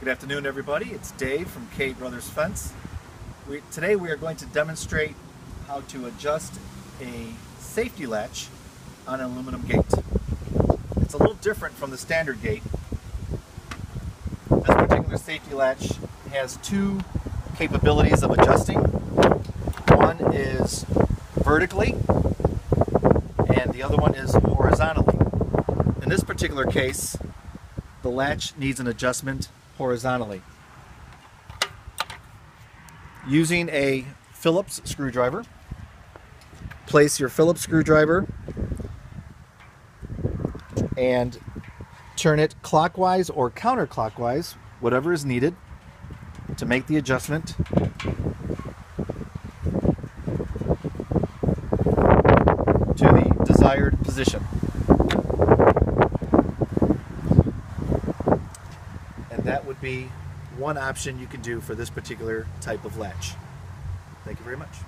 Good afternoon, everybody. It's Dave from K Brothers Fence. Today we are going to demonstrate how to adjust a safety latch on an aluminum gate. It's a little different from the standard gate. This particular safety latch has two capabilities of adjusting. One is vertically and the other one is horizontally. In this particular case, the latch needs an adjustment horizontally. Using a Phillips screwdriver, place your Phillips screwdriver and turn it clockwise or counterclockwise, whatever is needed to make the adjustment to the desired position. And that would be one option you can do for this particular type of latch. Thank you very much.